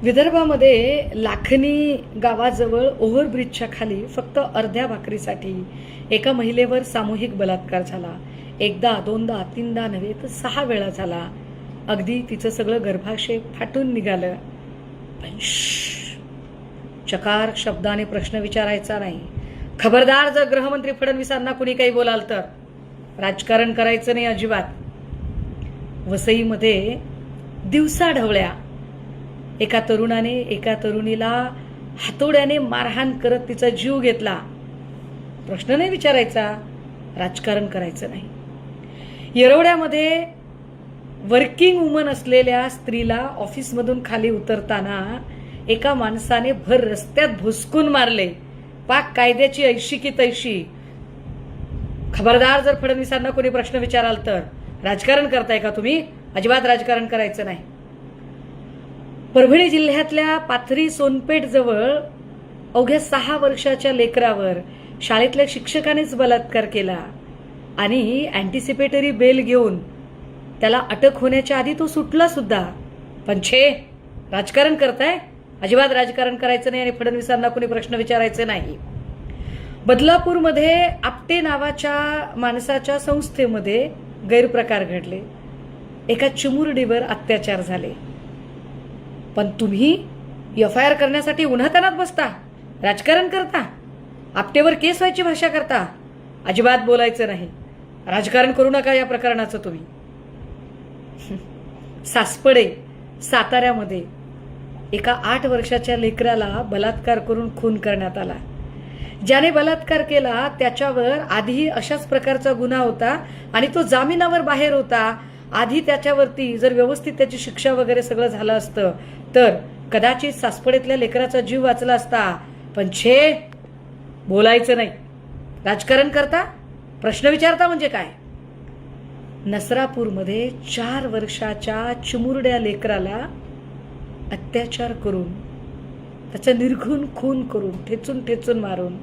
विदर्भामध्ये लाखनी गावाजवळ ओव्हरब्रिजच्या खाली फक्त अर्ध्या भाकरीसाठी एका महिलेवर सामूहिक बलात्कार झाला. एकदा, दोनदा, तीनदा नव्हे तर 6 वेळा झाला. अगदी तिचं सगळं गर्भाशय फाटून निघालं. पण चकार शब्दाने प्रश्न विचारायचा नाही. खबरदार, जर गृहमंत्री फडणवीसांना कुणी काही बोलाल तर राजकारण करायचं नाही अजिबात. वसईमध्ये दिवसाढवळ्या एका तरुणाने एका तरुणीला हातोड्याने मारहाण करत तिचा जीव घेतला. प्रश्न नाही विचारायचा, राजकारण करायचं नाही. येरवड्यामध्ये वर्किंग वुमन असलेल्या स्त्रीला ऑफिसमधून खाली उतरताना एका माणसाने भर रस्त्यात भुसकून मारले. पाक कायद्याची ऐशी की तैशी. खबरदार, जर फडणवीसांना कोणी प्रश्न विचाराल तर राजकारण करताय का तुम्ही? अजिबात राजकारण करायचं नाही. परभणी जिल्ह्यातल्या पाथरी सोनपेठ जवळ अवघ्या 6 वर्षाच्या लेकरावर शाळेतल्या शिक्षकानेच बलात्कार केला आणि अँटिसिपेटरी बेल घेऊन त्याला अटक होण्याच्या आधी तो सुटला सुद्धा. पण राजकारण करताय? अजिबात राजकारण करायचं नाही आणि फडणवीसांना कोणी प्रश्न विचारायचे नाही. बदलापूरमध्ये आपटे नावाच्या माणसाच्या संस्थेमध्ये गैरप्रकार घडले. एका चिमुरडीवर अत्याचार झाले. पण तुम्ही FIR करण्यासाठी उन्हातानात बसता, राजकारण करता, आपटेवर केस व्हायची भाषा करता. अजिबात बोलायचं नाही, राजकारण करू नका या प्रकरणाचं तुम्ही. सासपडे साताऱ्यामध्ये एका 8 वर्षाच्या लेकराला बलात्कार करून खून करण्यात आला. ज्याने बलात्कार केला त्याच्यावर आधी अशाच प्रकारचा गुन्हा होता आणि तो जामिनावर बाहेर होता. आधी त्याच्यावरती जर व्यवस्थित त्याची शिक्षा वगैरे सगळं झालं असतं तर कदाचित सासपडेतल्या लेकराचा जीव वाचला असता. पण बोलायचं नाही, राजकारण करता, प्रश्न विचारता म्हणजे काय? नसरापूरमध्ये 4 वर्षाच्या चिमुरड्या लेकराला अत्याचार करून त्याचा निर्घृण खून करून ठेचून ठेचून मारून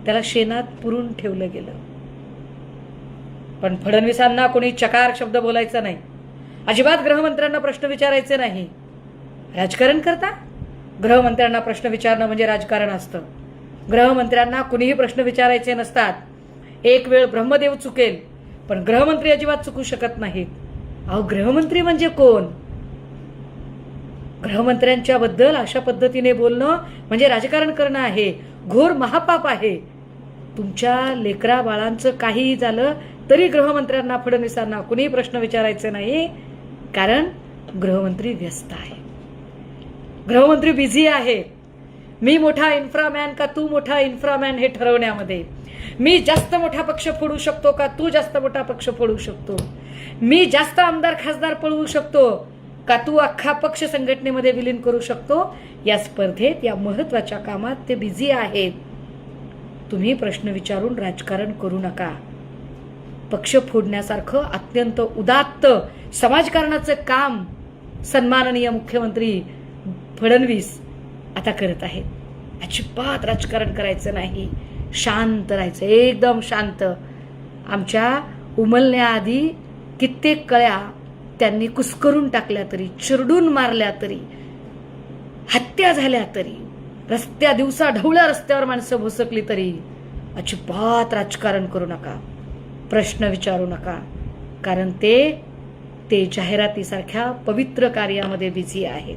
त्याला शेणात पुरून ठेवलं गेलं. पण फडणवीसांना कोणी चकार शब्द बोलायचा नाही. अजिबात गृहमंत्र्यांना प्रश्न विचारायचे नाही. राजकारण करता? गृहमंत्र्यांना प्रश्न विचारणं म्हणजे राजकारण असतं. गृहमंत्र्यांना कुणीही प्रश्न विचारायचे नसतात. एक वेळ ब्रह्मदेव चुकेल पण गृहमंत्री अजिबात चुकू शकत नाहीत. अहो, गृहमंत्री म्हणजे कोण? गृहमंत्र्यांच्या बद्दल अशा पद्धतीने बोलणं म्हणजे राजकारण करणं आहे, घोर महापाप आहे. तुमच्या लेकरा बाळांचं काहीही झालं तरी गृहमंत्र्यांना फडणवीसांना कुणीही प्रश्न विचारायचे नाही, कारण गृहमंत्री व्यस्त आहे, गृहमंत्री बिझी आहे. मी मोठा इन्फ्रामॅन का तू मोठा इन्फ्रामॅन हे ठरवण्यामध्ये, मी जास्त मोठा पक्ष फोडू शकतो का तू जास्त मोठा पक्ष फोडू शकतो, मी जास्त आमदार खासदार पळवू शकतो का तू अख्खा पक्ष संघटनेमध्ये विलीन करू शकतो, या स्पर्धेत या महत्वाच्या कामात ते बिझी आहेत. तुम्ही प्रश्न विचारून राजकारण करू नका. पक्ष फोडण्यासारखं अत्यंत उदात्त समाजकारणाचं काम सन्माननीय मुख्यमंत्री फडणवीस आता करत आहेत. अजिबात राजकारण करायचं नाही, शांत राहायचं, एकदम शांत. आमच्या उमलण्याआधी कित्येक कळ्या त्यांनी कुस्करून टाकल्या तरी, चिरडून मारल्या तरी, हत्या झाल्या तरी, दिवसा ढवळ्या रस्त्यावर माणसं भोसकली तरी अजिबात राजकारण करू नका, प्रश्न विचारू नका. कारण ते जाहिरातीसारख्या पवित्र कार्यामध्ये बिझी आहेत.